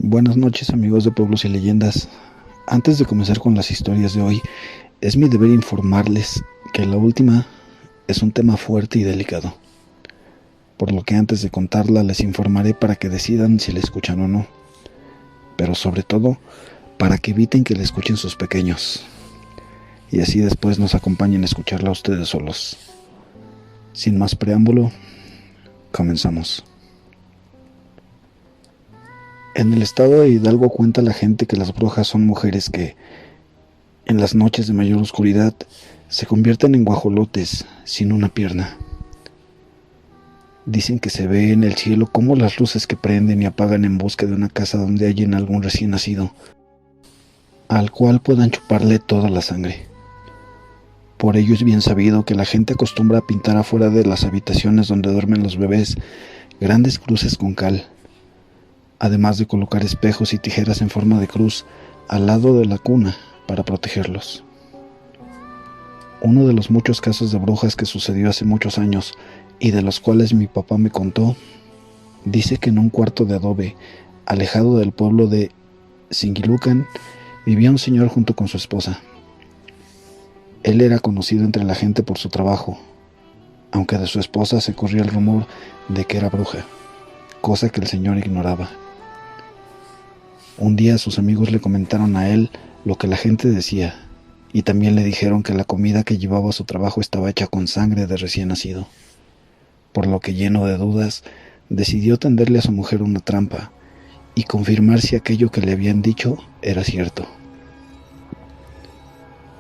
Buenas noches, amigos de Pueblos y Leyendas. Antes de comenzar con las historias de hoy, es mi deber informarles que la última es un tema fuerte y delicado, por lo que antes de contarla les informaré para que decidan si la escuchan o no, pero sobre todo para que eviten que la escuchen sus pequeños, y así después nos acompañen a escucharla ustedes solos. Sin más preámbulo, comenzamos. En el estado de Hidalgo cuenta la gente que las brujas son mujeres que, en las noches de mayor oscuridad, se convierten en guajolotes sin una pierna. Dicen que se ve en el cielo cómo las luces que prenden y apagan en busca de una casa donde hallen algún recién nacido, al cual puedan chuparle toda la sangre. Por ello es bien sabido que la gente acostumbra a pintar afuera de las habitaciones donde duermen los bebés grandes cruces con cal, además de colocar espejos y tijeras en forma de cruz al lado de la cuna para protegerlos. Uno de los muchos casos de brujas que sucedió hace muchos años y de los cuales mi papá me contó, dice que en un cuarto de adobe, alejado del pueblo de Singilucan, vivía un señor junto con su esposa. Él era conocido entre la gente por su trabajo, aunque de su esposa se corría el rumor de que era bruja, cosa que el señor ignoraba. Un día sus amigos le comentaron a él lo que la gente decía, y también le dijeron que la comida que llevaba a su trabajo estaba hecha con sangre de recién nacido, por lo que, lleno de dudas, decidió tenderle a su mujer una trampa y confirmar si aquello que le habían dicho era cierto.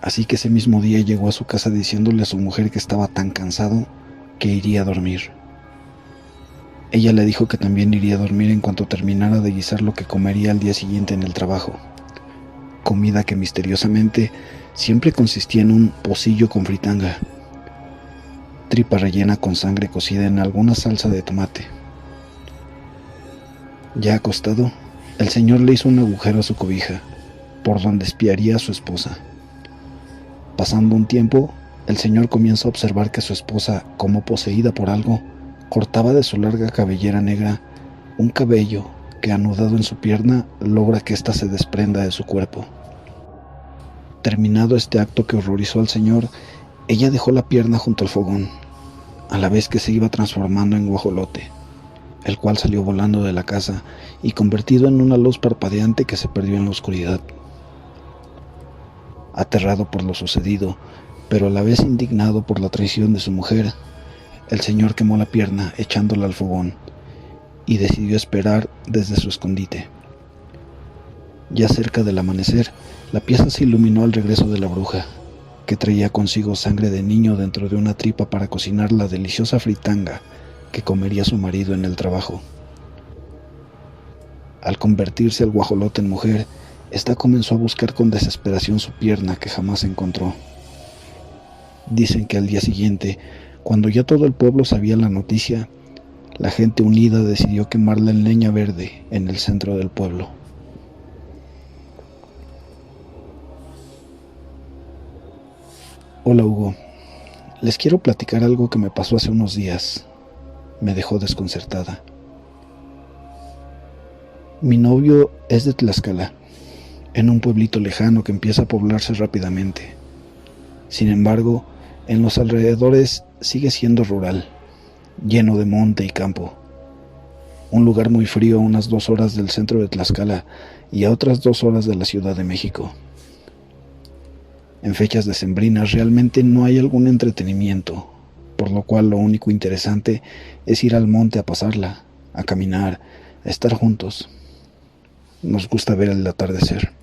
Así que ese mismo día llegó a su casa diciéndole a su mujer que estaba tan cansado que iría a dormir. Ella le dijo que también iría a dormir en cuanto terminara de guisar lo que comería al día siguiente en el trabajo, comida que misteriosamente siempre consistía en un pocillo con fritanga, tripa rellena con sangre cocida en alguna salsa de tomate. Ya acostado, el señor le hizo un agujero a su cobija, por donde espiaría a su esposa. Pasando un tiempo, el señor comienza a observar que su esposa, como poseída por algo, cortaba de su larga cabellera negra un cabello que, anudado en su pierna, logra que ésta se desprenda de su cuerpo. Terminado este acto que horrorizó al señor, ella dejó la pierna junto al fogón, a la vez que se iba transformando en guajolote, el cual salió volando de la casa y convertido en una luz parpadeante que se perdió en la oscuridad. Aterrado por lo sucedido, pero a la vez indignado por la traición de su mujer, el señor quemó la pierna echándola al fogón y decidió esperar desde su escondite. Ya cerca del amanecer, la pieza se iluminó al regreso de la bruja, que traía consigo sangre de niño dentro de una tripa para cocinar la deliciosa fritanga que comería su marido en el trabajo. Al convertirse el guajolote en mujer, ésta comenzó a buscar con desesperación su pierna que jamás encontró. Dicen que al día siguiente, cuando ya todo el pueblo sabía la noticia, la gente unida decidió quemarla en leña verde en el centro del pueblo. Hola Hugo, les quiero platicar algo que me pasó hace unos días. Me dejó desconcertada. Mi novio es de Tlaxcala, en un pueblito lejano que empieza a poblarse rápidamente. Sin embargo, en los alrededores sigue siendo rural, lleno de monte y campo. Un lugar muy frío a unas 2 horas del centro de Tlaxcala y a otras 2 horas de la Ciudad de México. En fechas decembrinas realmente no hay algún entretenimiento, por lo cual lo único interesante es ir al monte a pasarla, a caminar, a estar juntos. Nos gusta ver el atardecer.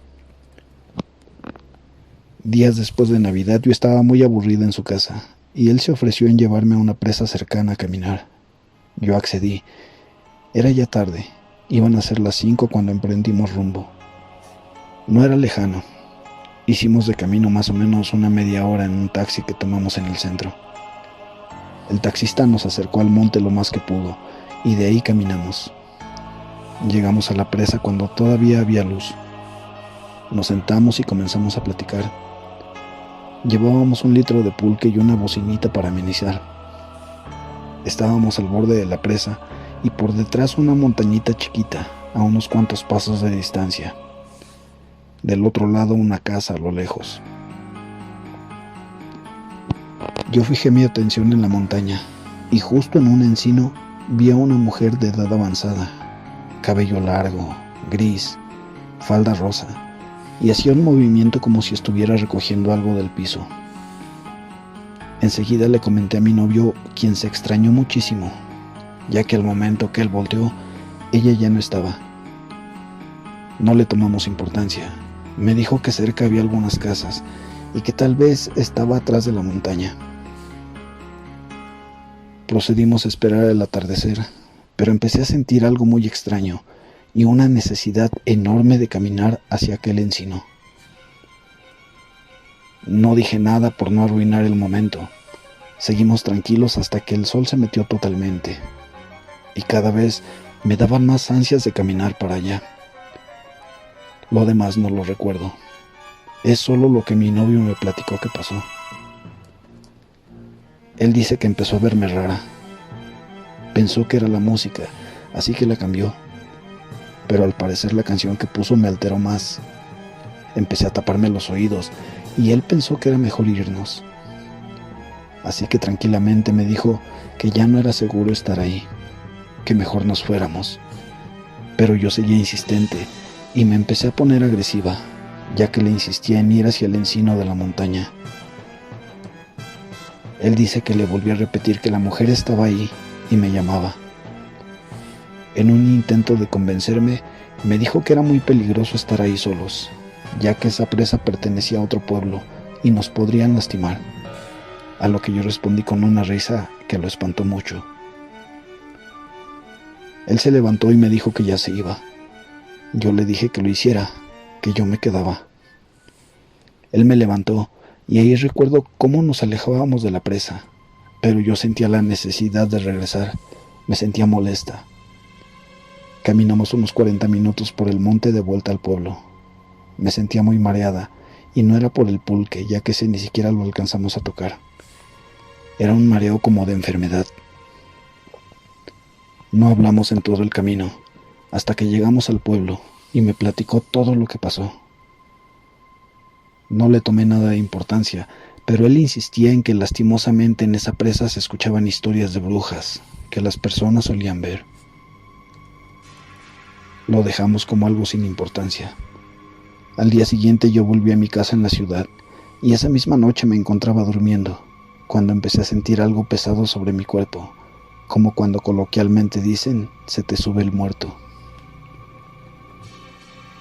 Días después de Navidad yo estaba muy aburrida en su casa y él se ofreció en llevarme a una presa cercana a caminar. Yo accedí. Era ya tarde, iban a ser las 5 cuando emprendimos rumbo. No era lejano. Hicimos de camino más o menos una media hora en un taxi que tomamos en el centro. El taxista nos acercó al monte lo más que pudo y de ahí caminamos. Llegamos a la presa cuando todavía había luz. Nos sentamos y comenzamos a platicar. Llevábamos 1 litro de pulque y una bocinita para amenizar. Estábamos al borde de la presa y por detrás una montañita chiquita, a unos cuantos pasos de distancia. Del otro lado una casa a lo lejos. Yo fijé mi atención en la montaña y justo en un encino vi a una mujer de edad avanzada, cabello largo, gris, falda rosa, y hacía un movimiento como si estuviera recogiendo algo del piso. Enseguida le comenté a mi novio, quien se extrañó muchísimo, ya que al momento que él volteó, ella ya no estaba. No le tomamos importancia. Me dijo que cerca había algunas casas y que tal vez estaba atrás de la montaña. Procedimos a esperar el atardecer, pero empecé a sentir algo muy extraño y una necesidad enorme de caminar hacia aquel encino. No dije nada por no arruinar el momento. Seguimos tranquilos hasta que el sol se metió totalmente, y cada vez me daban más ansias de caminar para allá. Lo demás no lo recuerdo. Es solo lo que mi novio me platicó que pasó. Él dice que empezó a verme rara. Pensó que era la música, así que la cambió. Pero al parecer la canción que puso me alteró más. Empecé a taparme los oídos y él pensó que era mejor irnos. Así que tranquilamente me dijo que ya no era seguro estar ahí, que mejor nos fuéramos. Pero yo seguía insistente y me empecé a poner agresiva, ya que le insistía en ir hacia el encino de la montaña. Él dice que le volví a repetir que la mujer estaba ahí y me llamaba. En un intento de convencerme, me dijo que era muy peligroso estar ahí solos, ya que esa presa pertenecía a otro pueblo y nos podrían lastimar. A lo que yo respondí con una risa que lo espantó mucho. Él se levantó y me dijo que ya se iba. Yo le dije que lo hiciera, que yo me quedaba. Él me levantó y ahí recuerdo cómo nos alejábamos de la presa, pero yo sentía la necesidad de regresar. Me sentía molesta. Caminamos unos 40 minutos por el monte de vuelta al pueblo. Me sentía muy mareada y no era por el pulque, ya que ese ni siquiera lo alcanzamos a tocar. Era un mareo como de enfermedad. No hablamos en todo el camino, hasta que llegamos al pueblo y me platicó todo lo que pasó. No le tomé nada de importancia, pero él insistía en que lastimosamente en esa presa se escuchaban historias de brujas que las personas solían ver. Lo dejamos como algo sin importancia. Al día siguiente yo volví a mi casa en la ciudad y esa misma noche me encontraba durmiendo, cuando empecé a sentir algo pesado sobre mi cuerpo, como cuando coloquialmente dicen, se te sube el muerto.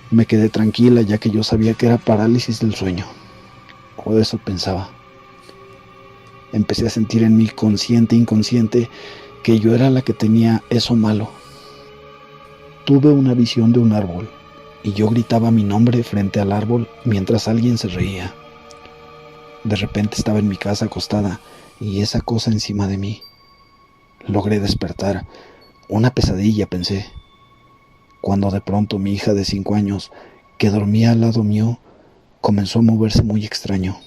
Me quedé tranquila ya que yo sabía que era parálisis del sueño, o eso pensaba. Empecé a sentir en mi consciente e inconsciente que yo era la que tenía eso malo. Tuve una visión de un árbol y yo gritaba mi nombre frente al árbol mientras alguien se reía. De repente estaba en mi casa acostada y esa cosa encima de mí. Logré despertar. Una pesadilla, pensé. Cuando de pronto mi hija de 5 años, que dormía al lado mío, comenzó a moverse muy extraño.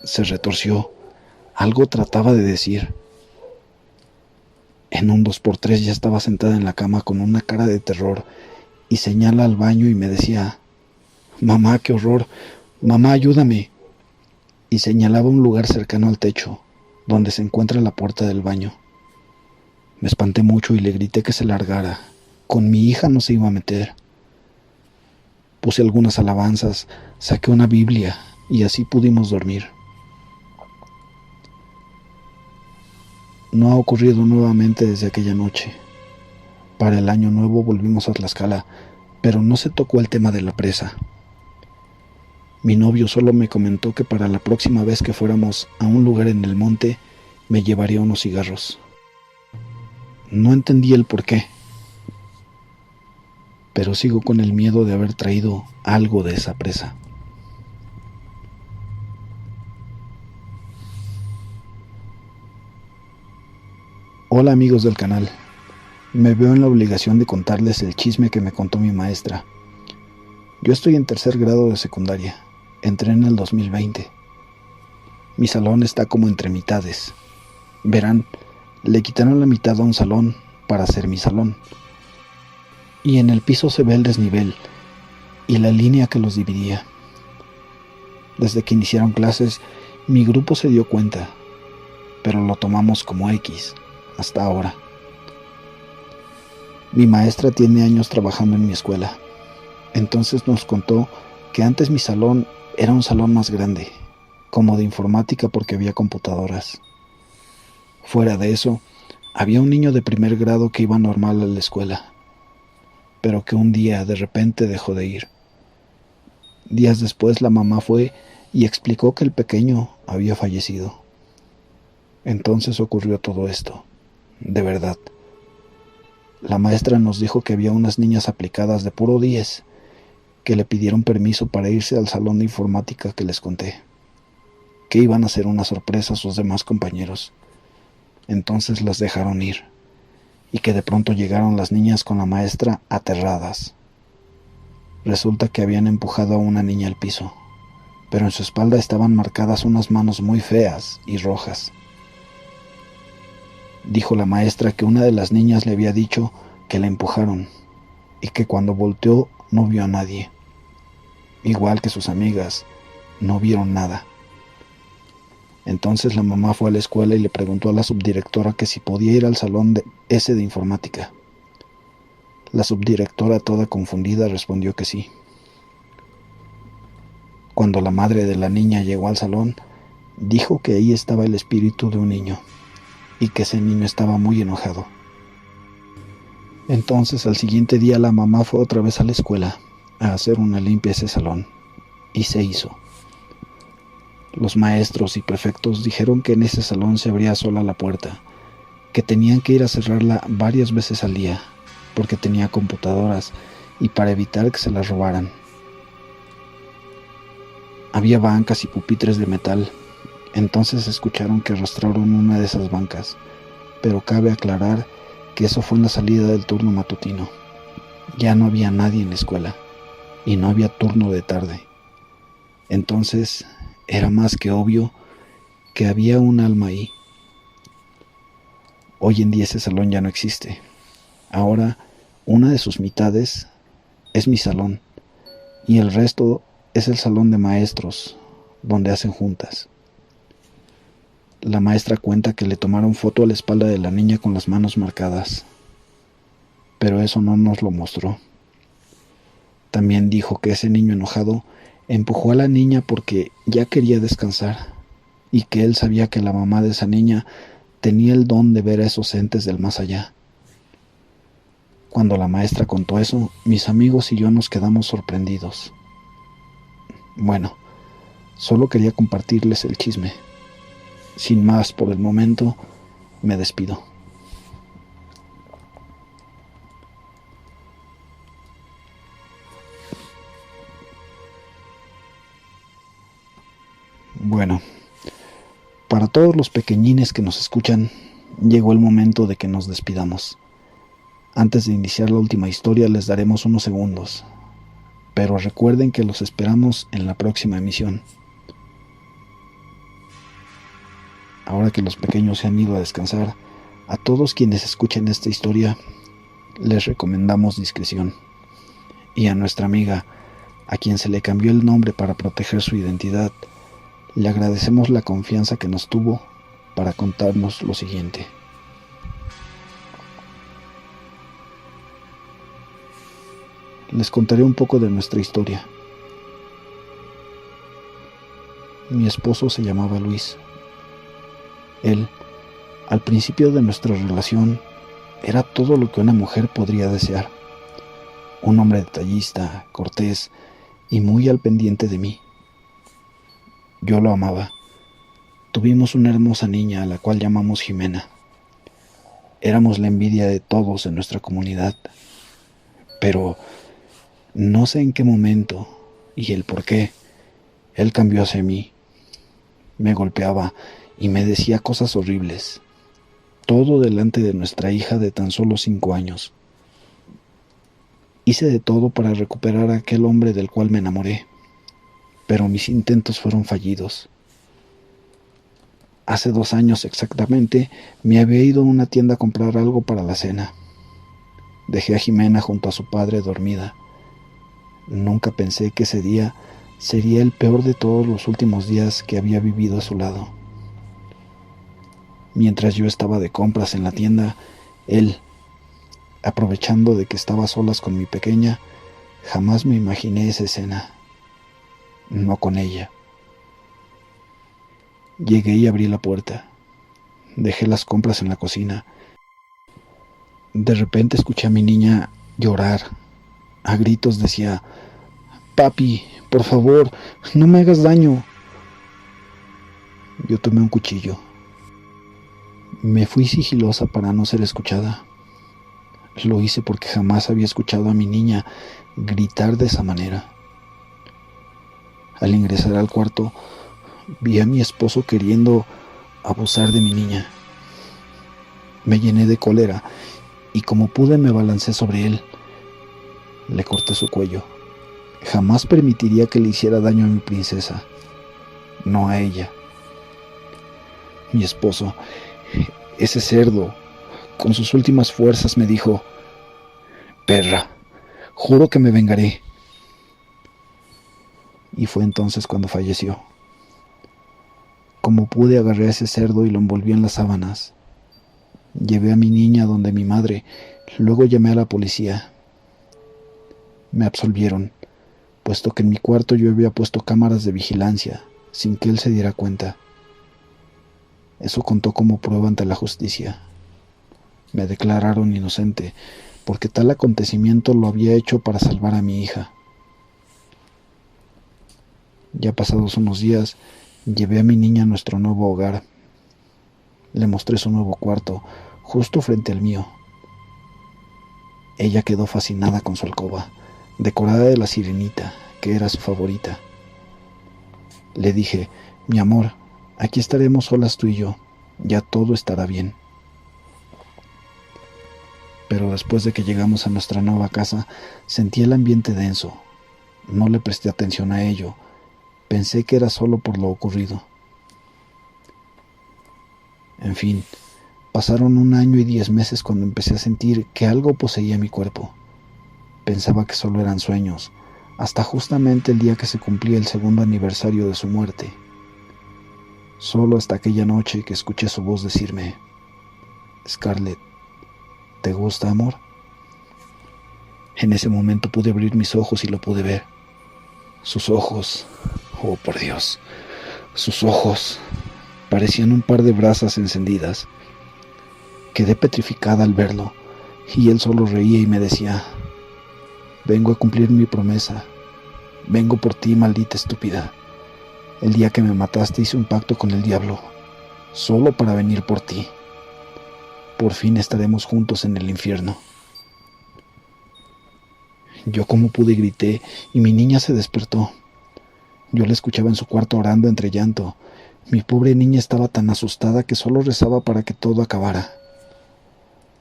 Se retorció. Algo trataba de decir. En un 2x3 ya estaba sentada en la cama con una cara de terror y señala al baño y me decía, «Mamá, qué horror, mamá, ayúdame». Y señalaba un lugar cercano al techo, donde se encuentra la puerta del baño. Me espanté mucho y le grité que se largara. Con mi hija no se iba a meter. Puse algunas alabanzas, saqué una Biblia y así pudimos dormir. No ha ocurrido nuevamente desde aquella noche. Para el año nuevo volvimos a Tlaxcala, pero no se tocó el tema de la presa. Mi novio solo me comentó que para la próxima vez que fuéramos a un lugar en el monte, me llevaría unos cigarros. No entendí el por qué, pero sigo con el miedo de haber traído algo de esa presa. Hola amigos del canal, me veo en la obligación de contarles el chisme que me contó mi maestra. Yo estoy en 3er grado de secundaria, entré en el 2020. Mi salón está como entre mitades. Verán, le quitaron la mitad a un salón para hacer mi salón. y en el piso se ve el desnivel y la línea que los dividía. Desde que iniciaron clases, mi grupo se dio cuenta, pero lo tomamos como X hasta ahora. Mi maestra tiene años trabajando en mi escuela, entonces nos contó que antes mi salón era un salón más grande, como de informática porque había computadoras. Fuera de eso, había un niño de primer grado que iba normal a la escuela, pero que un día de repente dejó de ir. Días después la mamá fue y explicó que el pequeño había fallecido. Entonces ocurrió todo esto, de verdad. La maestra nos dijo que había unas niñas aplicadas de puro 10 que le pidieron permiso para irse al salón de informática que les conté, que iban a hacer una sorpresa a sus demás compañeros. Entonces las dejaron ir, y que de pronto llegaron las niñas con la maestra aterradas. Resulta que habían empujado a una niña al piso, pero en su espalda estaban marcadas unas manos muy feas y rojas. Dijo la maestra que una de las niñas le había dicho que la empujaron y que cuando volteó no vio a nadie. Igual que sus amigas, no vieron nada. Entonces la mamá fue a la escuela y le preguntó a la subdirectora que si podía ir al salón ese de informática. La subdirectora, toda confundida, respondió que sí. Cuando la madre de la niña llegó al salón, dijo que ahí estaba el espíritu de un niño y que ese niño estaba muy enojado. Entonces al siguiente día la mamá fue otra vez a la escuela a hacer una limpia a ese salón, y se hizo. Los maestros y prefectos dijeron que en ese salón se abría sola la puerta, que tenían que ir a cerrarla varias veces al día, porque tenía computadoras y para evitar que se las robaran. Había bancas y pupitres de metal, entonces escucharon que arrastraron una de esas bancas, pero cabe aclarar que eso fue en la salida del turno matutino. Ya no había nadie en la escuela, y no había turno de tarde. Entonces era más que obvio que había un alma ahí. Hoy en día ese salón ya no existe. Ahora una de sus mitades es mi salón y el resto es el salón de maestros, donde hacen juntas. La maestra cuenta que le tomaron foto a la espalda de la niña con las manos marcadas, pero eso no nos lo mostró. También dijo que ese niño enojado empujó a la niña porque ya quería descansar y que él sabía que la mamá de esa niña tenía el don de ver a esos entes del más allá. Cuando la maestra contó eso, mis amigos y yo nos quedamos sorprendidos. Bueno, solo quería compartirles el chisme. Sin más por el momento, me despido. Bueno, para todos los pequeñines que nos escuchan, llegó el momento de que nos despidamos. Antes de iniciar la última historia les daremos unos segundos, pero recuerden que los esperamos en la próxima emisión. Ahora que los pequeños se han ido a descansar, a todos quienes escuchen esta historia, les recomendamos discreción. Y a nuestra amiga, a quien se le cambió el nombre para proteger su identidad, le agradecemos la confianza que nos tuvo para contarnos lo siguiente. Les contaré un poco de nuestra historia. Mi esposo se llamaba Luis. Él, al principio de nuestra relación, era todo lo que una mujer podría desear. Un hombre detallista, cortés y muy al pendiente de mí. Yo lo amaba. Tuvimos una hermosa niña a la cual llamamos Jimena. Éramos la envidia de todos en nuestra comunidad. Pero no sé en qué momento y el por qué él cambió hacia mí. Me golpeaba y me decía cosas horribles. Todo delante de nuestra hija de tan solo 5 años. Hice de todo para recuperar a aquel hombre del cual me enamoré, pero mis intentos fueron fallidos. Hace 2 años exactamente me había ido a una tienda a comprar algo para la cena. Dejé a Jimena junto a su padre dormida. Nunca pensé que ese día sería el peor de todos los últimos días que había vivido a su lado. Mientras yo estaba de compras en la tienda, él, aprovechando de que estaba a solas con mi pequeña, jamás me imaginé esa escena. No con ella. Llegué y abrí la puerta. Dejé las compras en la cocina. De repente escuché a mi niña llorar. A gritos decía: «Papi, por favor, no me hagas daño». Yo tomé un cuchillo. Me fui sigilosa para no ser escuchada. Lo hice porque jamás había escuchado a mi niña gritar de esa manera. Al ingresar al cuarto, vi a mi esposo queriendo abusar de mi niña. Me llené de cólera y como pude me balancé sobre él. Le corté su cuello. Jamás permitiría que le hiciera daño a mi princesa, no a ella. Mi esposo, ese cerdo, con sus últimas fuerzas me dijo: «Perra, juro que me vengaré». Y fue entonces cuando falleció. Como pude, agarré a ese cerdo y lo envolví en las sábanas. Llevé a mi niña donde mi madre, luego llamé a la policía. Me absolvieron, puesto que en mi cuarto yo había puesto cámaras de vigilancia, sin que él se diera cuenta. Eso contó como prueba ante la justicia. Me declararon inocente, porque tal acontecimiento lo había hecho para salvar a mi hija. Ya pasados unos días, llevé a mi niña a nuestro nuevo hogar. Le mostré su nuevo cuarto, justo frente al mío. Ella quedó fascinada con su alcoba, decorada de la sirenita, que era su favorita. Le dije: «Mi amor, aquí estaremos solas tú y yo, ya todo estará bien». Pero después de que llegamos a nuestra nueva casa, sentí el ambiente denso. No le presté atención a ello. Pensé que era solo por lo ocurrido. En fin, pasaron 1 año y 10 meses cuando empecé a sentir que algo poseía mi cuerpo. Pensaba que solo eran sueños, hasta justamente el día que se cumplía el 2º aniversario de su muerte. Solo hasta aquella noche que escuché su voz decirme: «Scarlett, ¿te gusta, amor?». En ese momento pude abrir mis ojos y lo pude ver. Sus ojos, oh por Dios, sus ojos parecían un par de brasas encendidas. Quedé petrificada al verlo, y él solo reía y me decía: «Vengo a cumplir mi promesa. Vengo por ti, maldita estúpida. El día que me mataste hice un pacto con el diablo, solo para venir por ti. Por fin estaremos juntos en el infierno». Yo como pude grité y mi niña se despertó. Yo la escuchaba en su cuarto orando entre llanto. Mi pobre niña estaba tan asustada que solo rezaba para que todo acabara.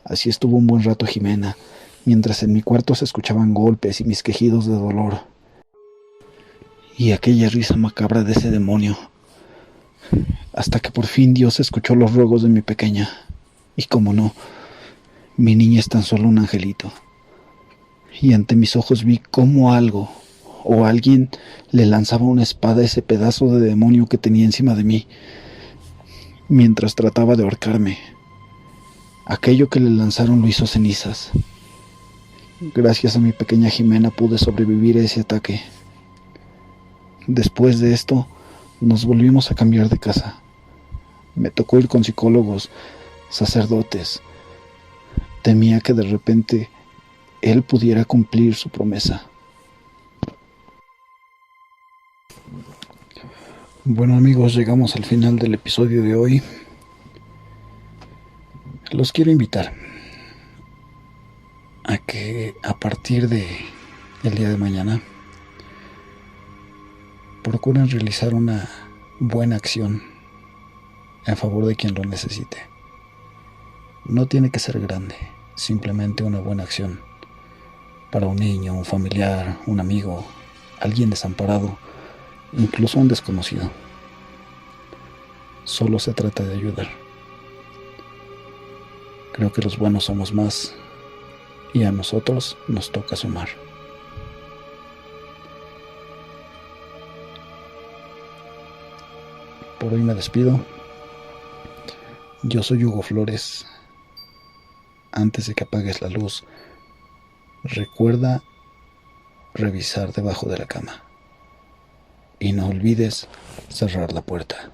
Así estuvo un buen rato Jimena, mientras en mi cuarto se escuchaban golpes y mis quejidos de dolor. Y aquella risa macabra de ese demonio. Hasta que por fin Dios escuchó los ruegos de mi pequeña. Y como no, mi niña es tan solo un angelito. Y ante mis ojos vi cómo algo o alguien le lanzaba una espada a ese pedazo de demonio que tenía encima de mí, mientras trataba de ahorcarme. Aquello que le lanzaron lo hizo cenizas. Gracias a mi pequeña Jimena pude sobrevivir a ese ataque. Después de esto, nos volvimos a cambiar de casa. Me tocó ir con psicólogos, sacerdotes. Temía que de repente él pudiera cumplir su promesa. Bueno amigos, llegamos al final del episodio de hoy. Los quiero invitar a que a partir del día de mañana procuren realizar una buena acción en favor de quien lo necesite. No tiene que ser grande, simplemente una buena acción para un niño, un familiar, un amigo, alguien desamparado, incluso un desconocido. Solo se trata de ayudar. Creo que los buenos somos más y a nosotros nos toca sumar. Por hoy me despido. Yo soy Hugo Flores. Antes de que apagues la luz, recuerda revisar debajo de la cama. Y no olvides cerrar la puerta.